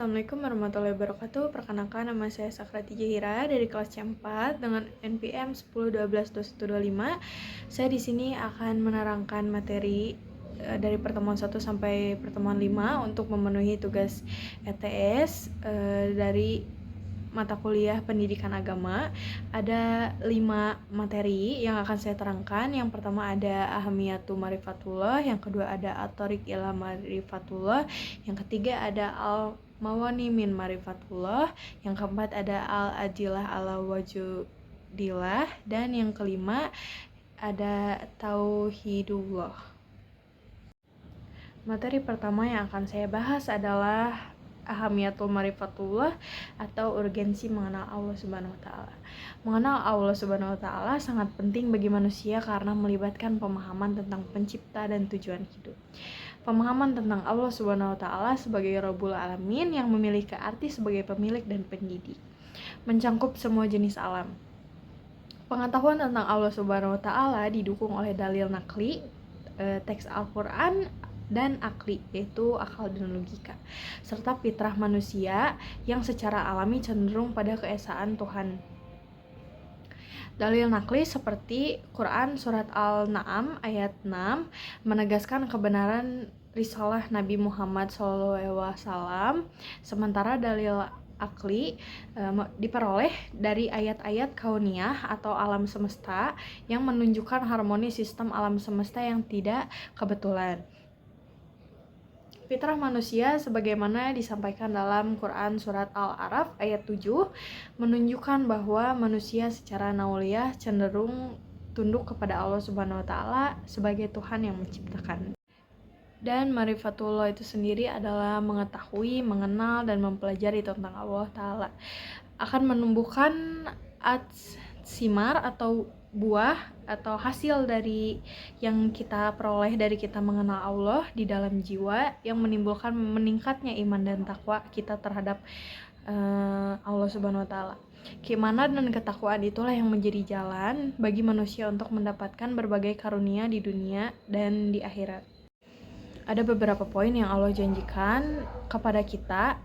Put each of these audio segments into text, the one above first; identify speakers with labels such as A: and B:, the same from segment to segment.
A: Assalamualaikum warahmatullahi wabarakatuh. Perkenalkan, nama saya Sakrati Jahira dari kelas C4 dengan NPM 10122125. Saya di sini akan menerangkan materi dari pertemuan 1 sampai pertemuan 5 untuk memenuhi tugas ETS dari mata kuliah pendidikan agama. Ada 5 materi yang akan saya terangkan. Yang pertama ada Ahamiyatul Marifatullah, yang kedua ada At-Thariq ila Marifatullah, yang ketiga ada Al-Mawani min Marifatullah, yang keempat ada Al-Ajilah ala Wujudillah, dan yang kelima ada Tauhidullah. Materi pertama yang akan saya bahas adalah Ahamiyatul Marifatullah atau urgensi mengenal Allah Subhanahu wa taala. Mengenal Allah Subhanahu wa taala sangat penting bagi manusia karena melibatkan pemahaman tentang pencipta dan tujuan hidup. Pemahaman tentang Allah Subhanahu wa taala sebagai Rabbul Alamin yang memiliki arti sebagai pemilik dan pendidik, mencangkup semua jenis alam. Pengetahuan tentang Allah Subhanahu wa taala didukung oleh dalil nakli, teks Al-Qur'an, dan akli, yaitu akal dan logika, serta fitrah manusia yang secara alami cenderung pada keesaan Tuhan. Dalil nakli seperti Quran surat Al-Na'am ayat 6 menegaskan kebenaran risalah Nabi Muhammad SAW, sementara dalil akli diperoleh dari ayat-ayat kauniyah atau alam semesta yang menunjukkan harmoni sistem alam semesta yang tidak kebetulan. Fitrah manusia sebagaimana disampaikan dalam Quran surat Al-A'raf ayat 7 menunjukkan bahwa manusia secara nauliyah cenderung tunduk kepada Allah Subhanahu wa taala sebagai Tuhan yang menciptakan. Dan marifatullah itu sendiri adalah mengetahui, mengenal, dan mempelajari tentang Allah Ta'ala. Akan menumbuhkan simar atau buah atau hasil dari yang kita peroleh dari kita mengenal Allah di dalam jiwa, yang menimbulkan meningkatnya iman dan takwa kita terhadap Allah Subhanahu wa taala. Keimanan dan ketakwaan itulah yang menjadi jalan bagi manusia untuk mendapatkan berbagai karunia di dunia dan di akhirat. Ada beberapa poin yang Allah janjikan kepada kita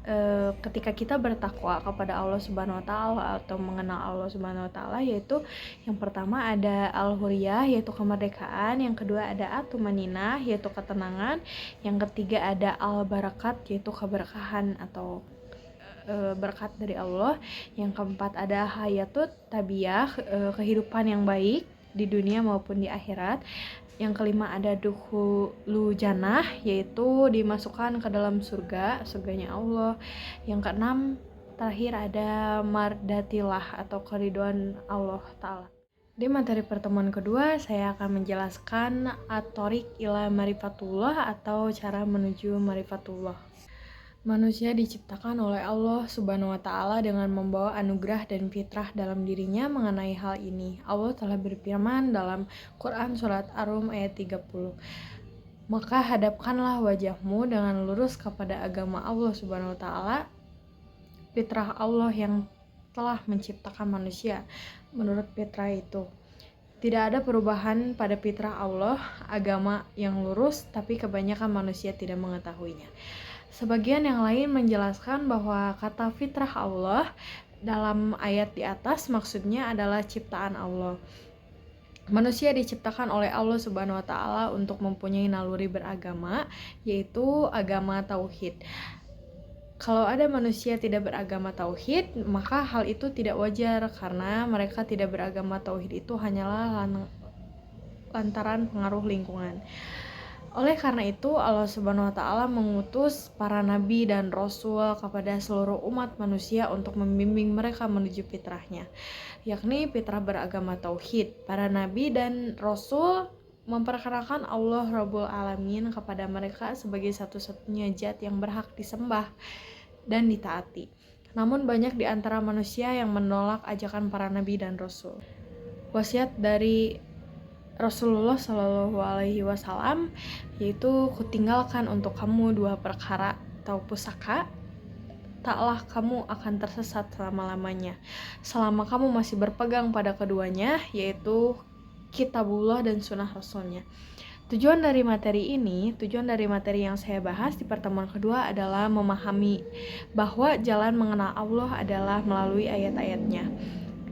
A: ketika kita bertakwa kepada Allah Subhanahu wa taala atau mengenal Allah Subhanahu wa taala, yaitu yang pertama ada Al-Huriyah, yaitu kemerdekaan, yang kedua ada At-Tumaninah, yaitu ketenangan, yang ketiga ada Al-Barakat, yaitu keberkahan atau berkat dari Allah, yang keempat ada Hayatut Tabiyah, kehidupan yang baik di dunia maupun di akhirat. Yang kelima ada Dukhulu Jannah, yaitu dimasukkan ke dalam surganya Allah. Yang keenam terakhir ada Mardatillah atau keridhaan Allah Ta'ala. Di materi pertemuan kedua saya akan menjelaskan At-Thariq ila Marifatullah atau cara menuju Marifatullah. Manusia diciptakan oleh Allah Subhanahu wa taala dengan membawa anugerah dan fitrah dalam dirinya mengenai hal ini. Allah telah berfirman dalam Quran surat Ar-Rum ayat 30. Maka hadapkanlah wajahmu dengan lurus kepada agama Allah Subhanahu wa taala, fitrah Allah yang telah menciptakan manusia. Menurut fitrah itu tidak ada perubahan pada fitrah Allah, agama yang lurus, tapi kebanyakan manusia tidak mengetahuinya. Sebagian yang lain menjelaskan bahwa kata fitrah Allah dalam ayat di atas maksudnya adalah ciptaan Allah. Manusia diciptakan oleh Allah Subhanahu wa taala untuk mempunyai naluri beragama, yaitu agama tauhid. Kalau ada manusia tidak beragama tauhid, maka hal itu tidak wajar karena mereka tidak beragama tauhid itu hanyalah lantaran pengaruh lingkungan. Oleh karena itu, Allah Subhanahu wa taala mengutus para nabi dan rasul kepada seluruh umat manusia untuk membimbing mereka menuju fitrahnya, yakni fitrah beragama tauhid. Para nabi dan rasul memperkenalkan Allah Rabbul Alamin kepada mereka sebagai satu-satunya zat yang berhak disembah dan ditaati. Namun banyak di antara manusia yang menolak ajakan para nabi dan rasul. Wasiat dari Rasulullah Shallallahu Alaihi Wasallam yaitu kutinggalkan untuk kamu 2 perkara atau pusaka, taklah kamu akan tersesat selama-lamanya selama kamu masih berpegang pada keduanya, yaitu kitabullah dan sunnah rasulnya. Tujuan dari materi yang saya bahas di pertemuan kedua adalah memahami bahwa jalan mengenal Allah adalah melalui ayat-ayatnya.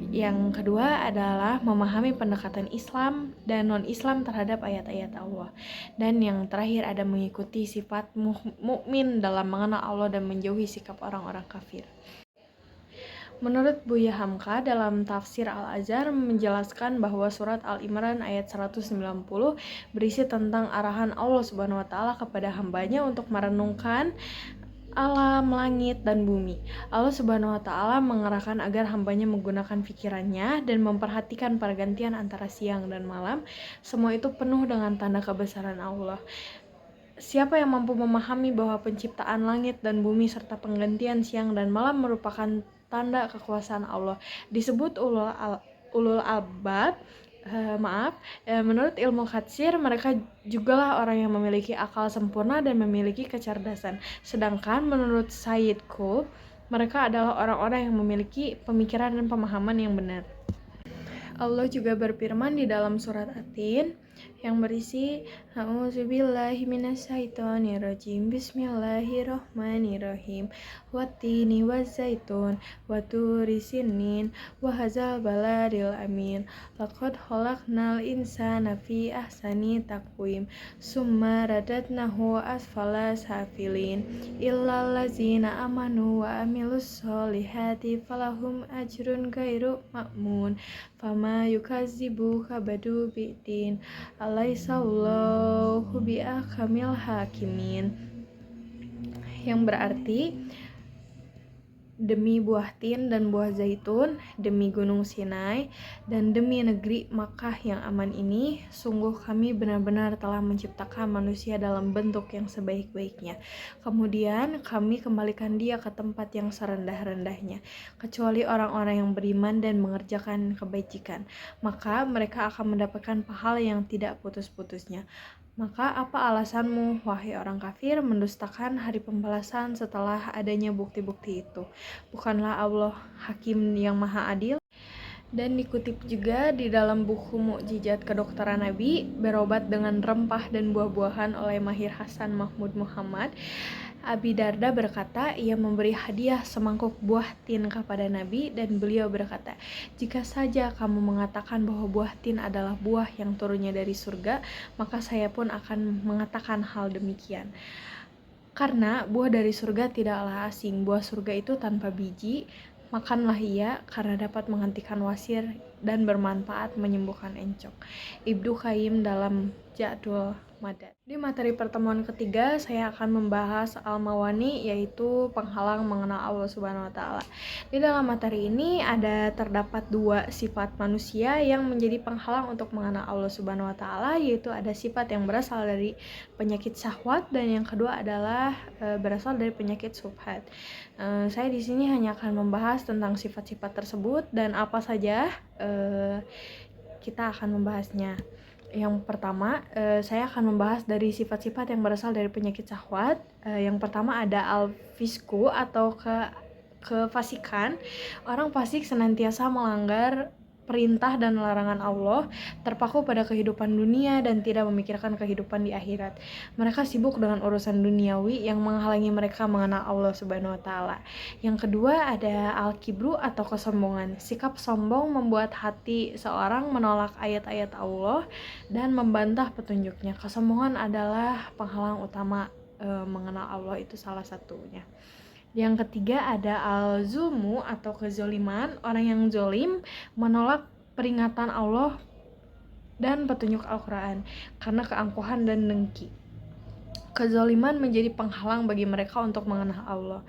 A: Yang kedua adalah memahami pendekatan Islam dan non-Islam terhadap ayat-ayat Allah. Dan yang terakhir ada mengikuti sifat mukmin dalam mengenal Allah dan menjauhi sikap orang-orang kafir. Menurut Buya Hamka dalam tafsir Al-Azhar menjelaskan bahwa surat Al-Imran ayat 190 berisi tentang arahan Allah Subhanahu wa taala kepada hambanya untuk merenungkan alam langit dan bumi. Allah Subhanahu wa taala mengarahkan agar hambanya menggunakan pikirannya dan memperhatikan pergantian antara siang dan malam. Semua itu penuh dengan tanda kebesaran Allah. Siapa yang mampu memahami bahwa penciptaan langit dan bumi serta penggantian siang dan malam merupakan tanda kekuasaan Allah, disebut ulul albab. Menurut ilmu tafsir, mereka jugalah orang yang memiliki akal sempurna dan memiliki kecerdasan. Sedangkan menurut Sayyid Qutb, mereka adalah orang-orang yang memiliki pemikiran dan pemahaman yang benar. Allah juga berfirman di dalam surat At-Tin yang berisi A'udzubillahi minasyaitonirrajim Bismillahirrahmanirrahim Wattini wazzaitun Waturi sinin Wahazal baladil amin Laqad khalaqnal insana fi ahsani taqwim Summa radadnahu asfala safilin Illal ladzina amanu wa amilus solihati falahum ajrun ghairu ma'mun Fama yukadzibuka badu bi'din Alaihissallahu bi'akamil hakimin, yang berarti demi buah tin dan buah zaitun, demi gunung Sinai, dan demi negeri Makkah yang aman ini, sungguh kami benar-benar telah menciptakan manusia dalam bentuk yang sebaik-baiknya. Kemudian kami kembalikan dia ke tempat yang serendah-rendahnya, kecuali orang-orang yang beriman dan mengerjakan kebajikan. Maka mereka akan mendapatkan pahala yang tidak putus-putusnya. Maka apa alasanmu, wahai orang kafir, mendustakan hari pembalasan setelah adanya bukti-bukti itu? Bukanlah Allah Hakim yang Maha Adil? Dan dikutip juga di dalam buku Mukjizat Kedokteran Nabi, berobat dengan rempah dan buah-buahan oleh Mahir Hasan Mahmud Muhammad, Abi Darda berkata, ia memberi hadiah semangkuk buah tin kepada Nabi dan beliau berkata, jika saja kamu mengatakan bahwa buah tin adalah buah yang turunnya dari surga, maka saya pun akan mengatakan hal demikian. Karena buah dari surga tidaklah asing, buah surga itu tanpa biji, makanlah ia karena dapat menghentikan wasir dan bermanfaat menyembuhkan encok. Ibnu Qayyim dalam Ja'dul Madad. Di materi pertemuan ketiga, saya akan membahas al-mawani, yaitu penghalang mengenal Allah Subhanahu wa taala. Di dalam materi ini terdapat dua sifat manusia yang menjadi penghalang untuk mengenal Allah Subhanahu wa taala, yaitu ada sifat yang berasal dari penyakit syahwat dan yang kedua adalah berasal dari penyakit subhat. Saya di sini hanya akan membahas tentang sifat-sifat tersebut dan apa saja kita akan membahasnya. Yang pertama, saya akan membahas dari sifat-sifat yang berasal dari penyakit syahwat. Yang pertama ada al-fisku atau kefasikan. Orang fasik senantiasa melanggar perintah dan larangan Allah, terpaku pada kehidupan dunia dan tidak memikirkan kehidupan di akhirat. Mereka sibuk dengan urusan duniawi yang menghalangi mereka mengenal Allah Subhanahu wa taala. Yang kedua ada al-kibru atau kesombongan. Sikap sombong membuat hati seorang menolak ayat-ayat Allah dan membantah petunjuknya. Kesombongan adalah penghalang utama mengenal Allah, itu salah satunya. Yang ketiga ada al-zulmu atau kezoliman. Orang yang zolim menolak peringatan Allah dan petunjuk Al-Quran karena keangkuhan dan dengki. Kezoliman menjadi penghalang bagi mereka untuk mengenal Allah.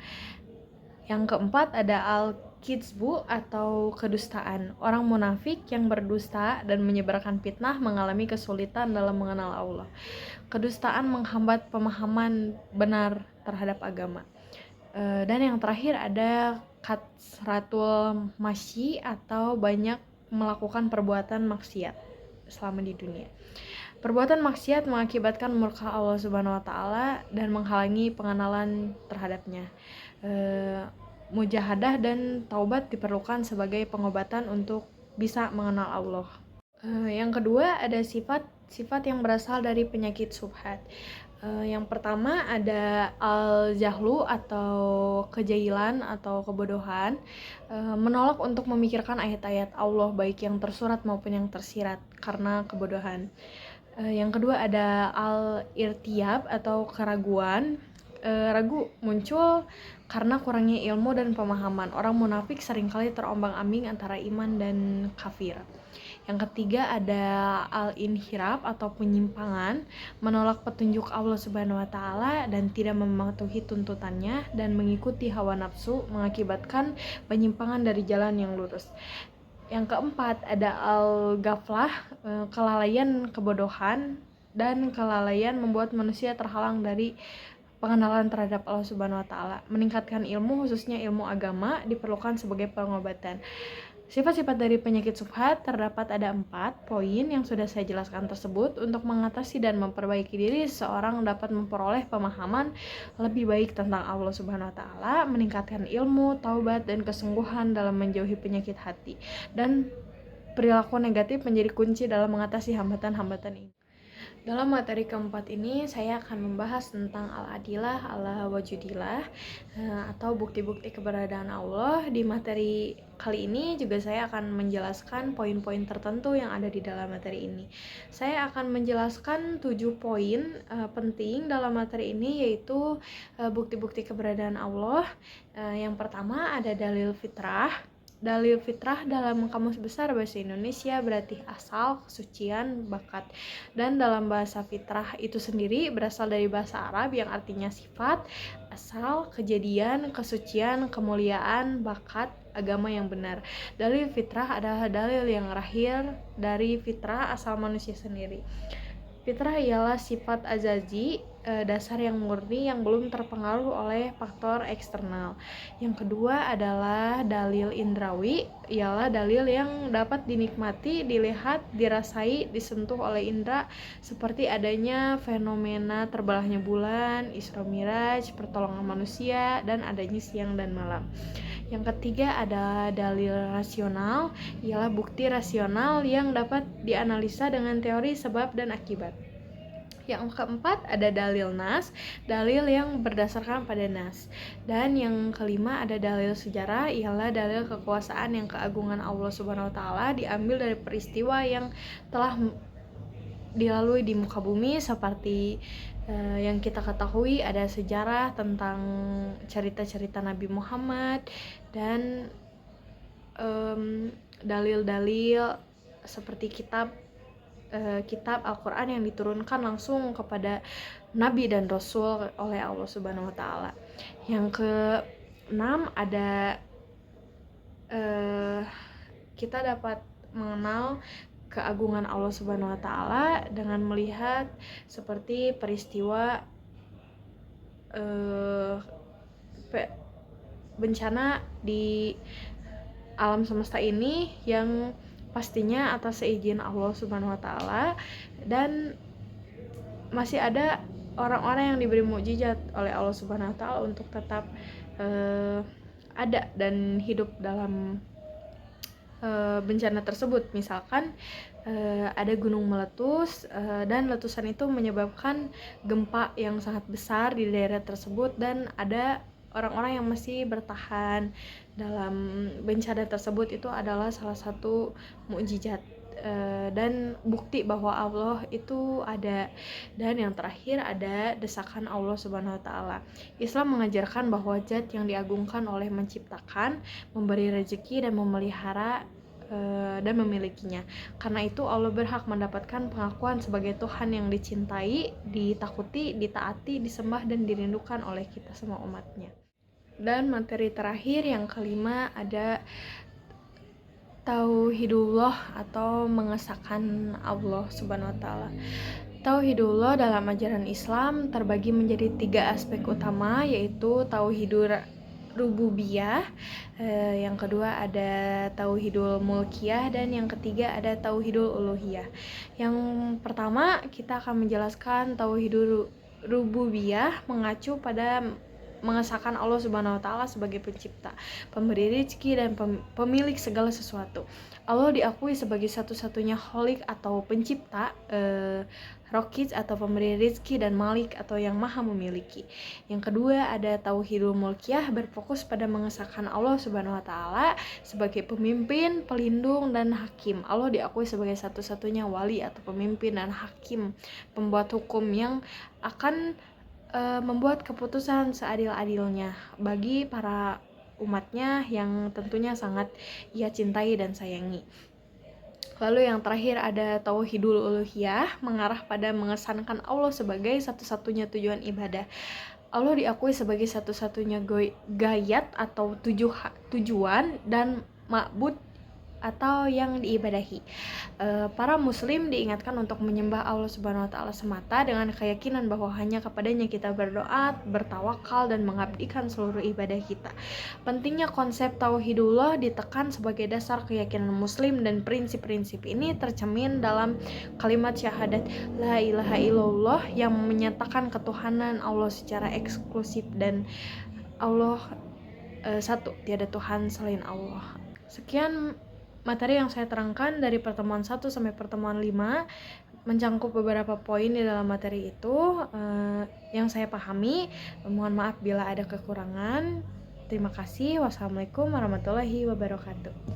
A: Yang keempat ada al-kizbu atau kedustaan. Orang munafik yang berdusta dan menyebarkan fitnah mengalami kesulitan dalam mengenal Allah. Kedustaan menghambat pemahaman benar terhadap agama. Dan yang terakhir ada katsratul masyi atau banyak melakukan perbuatan maksiat selama di dunia. Perbuatan maksiat mengakibatkan murka Allah Subhanahu wa taala dan menghalangi pengenalan terhadapnya. Mujahadah dan taubat diperlukan sebagai pengobatan untuk bisa mengenal Allah. Yang kedua ada sifat sifat yang berasal dari penyakit syubhat. Yang pertama ada al-jahlu atau kejahilan atau kebodohan, menolak untuk memikirkan ayat-ayat Allah baik yang tersurat maupun yang tersirat karena kebodohan. Yang kedua ada al-irtiyab atau keraguan. Ragu muncul karena kurangnya ilmu dan pemahaman. Orang munafik seringkali terombang-ambing antara iman dan kafir. Yang ketiga ada al-inhiraf atau penyimpangan, menolak petunjuk Allah Subhanahu wa taala dan tidak mematuhi tuntutannya dan mengikuti hawa nafsu mengakibatkan penyimpangan dari jalan yang lurus. Yang keempat ada al-ghaflah, kelalaian, kebodohan dan kelalaian membuat manusia terhalang dari pengenalan terhadap Allah Subhanahu wa taala. Meningkatkan ilmu, khususnya ilmu agama, diperlukan sebagai pengobatan. Sifat-sifat dari penyakit syubhat terdapat ada 4 poin yang sudah saya jelaskan tersebut. Untuk mengatasi dan memperbaiki diri, seorang dapat memperoleh pemahaman lebih baik tentang Allah Subhanahu wa taala, meningkatkan ilmu, taubat dan kesungguhan dalam menjauhi penyakit hati. Dan perilaku negatif menjadi kunci dalam mengatasi hambatan-hambatan ini. Dalam materi keempat ini saya akan membahas tentang al-adilah, al-wujudillah, atau bukti-bukti keberadaan Allah. Di materi kali ini juga saya akan menjelaskan poin-poin tertentu yang ada di dalam materi ini. Saya akan menjelaskan 7 poin penting dalam materi ini, yaitu bukti-bukti keberadaan Allah. Yang pertama ada dalil fitrah. Dalil fitrah dalam Kamus Besar Bahasa Indonesia berarti asal, kesucian, bakat. Dan dalam bahasa fitrah itu sendiri berasal dari bahasa Arab yang artinya sifat, asal, kejadian, kesucian, kemuliaan, bakat, agama yang benar. Dalil fitrah adalah dalil yang lahir dari fitrah asal manusia sendiri. Fitrah ialah sifat azazi, dasar yang murni yang belum terpengaruh oleh faktor eksternal. Yang kedua adalah dalil indrawi, ialah dalil yang dapat dinikmati, dilihat, dirasai, disentuh oleh indera, seperti adanya fenomena terbelahnya bulan, Isra Miraj, pertolongan manusia, dan adanya siang dan malam. Yang ketiga ada dalil rasional, ialah bukti rasional yang dapat dianalisa dengan teori sebab dan akibat. Yang keempat ada dalil nas, dalil yang berdasarkan pada nas. Dan yang kelima ada dalil sejarah, ialah dalil kekuasaan yang keagungan Allah Subhanahu wa taala diambil dari peristiwa yang telah dilalui di muka bumi, seperti yang kita ketahui ada sejarah tentang cerita-cerita Nabi Muhammad dan dalil-dalil seperti kitab Al-Quran yang diturunkan langsung kepada Nabi dan Rasul oleh Allah Subhanahu wa taala. Yang keenam ada kita dapat mengenal keagungan Allah Subhanahu wa taala dengan melihat seperti peristiwa bencana di alam semesta ini yang pastinya atas seizin Allah Subhanahu wa taala, dan masih ada orang-orang yang diberi mukjizat oleh Allah Subhanahu wa taala untuk tetap ada dan hidup dalam bencana tersebut. Misalkan ada gunung meletus dan letusan itu menyebabkan gempa yang sangat besar di daerah tersebut, dan ada orang-orang yang masih bertahan dalam bencana tersebut. Itu adalah salah satu mukjizat dan bukti bahwa Allah itu ada. Dan yang terakhir ada desakan Allah Subhanahu wa taala. Islam mengajarkan bahwa zat yang diagungkan oleh menciptakan, memberi rezeki dan memelihara dan memilikinya. Karena itu Allah berhak mendapatkan pengakuan sebagai Tuhan yang dicintai, ditakuti, ditaati, disembah dan dirindukan oleh kita semua umatnya. Dan materi terakhir yang kelima ada tauhidullah atau mengesahkan Allah Subhanahu wa taala. Tauhidullah dalam ajaran Islam terbagi menjadi 3 aspek utama, yaitu tauhidur rububiyah, yang kedua ada tauhidul mulkiyah, dan yang ketiga ada tauhidul uluhiyah. Yang pertama kita akan menjelaskan tauhidul rububiyah mengacu pada mengesahkan Allah Subhanahu wa taala sebagai pencipta, pemberi rezeki dan pemilik segala sesuatu. Allah diakui sebagai satu-satunya Khalik atau pencipta, Raqiq atau pemberi rezeki, dan Malik atau yang maha memiliki. Yang kedua ada Tauhidul Mulkiyah, berfokus pada mengesahkan Allah Subhanahu wa taala sebagai pemimpin, pelindung, dan hakim. Allah diakui sebagai satu-satunya wali atau pemimpin dan hakim, pembuat hukum yang akan membuat keputusan seadil-adilnya bagi para umatnya yang tentunya sangat ia cintai dan sayangi. Lalu yang terakhir ada Tauhidul Uluhiyah, mengarah pada mengesankan Allah sebagai satu-satunya tujuan ibadah. Allah diakui sebagai satu-satunya gayat atau tujuan dan ma'bud atau yang diibadahi. Para muslim diingatkan untuk menyembah Allah Subhanahu wa taala semata dengan keyakinan bahwa hanya kepadanya kita berdoa, bertawakal, dan mengabdikan seluruh ibadah kita. Pentingnya konsep tauhidullah ditekan sebagai dasar keyakinan muslim, dan prinsip-prinsip ini tercermin dalam kalimat syahadat la ilaha illallah yang menyatakan ketuhanan Allah secara eksklusif dan Allah satu, tiada Tuhan selain Allah. Sekian materi yang saya terangkan dari pertemuan 1 sampai pertemuan 5, mencangkup beberapa poin di dalam materi itu yang saya pahami. Mohon maaf bila ada kekurangan. Terima kasih. Wassalamualaikum warahmatullahi wabarakatuh.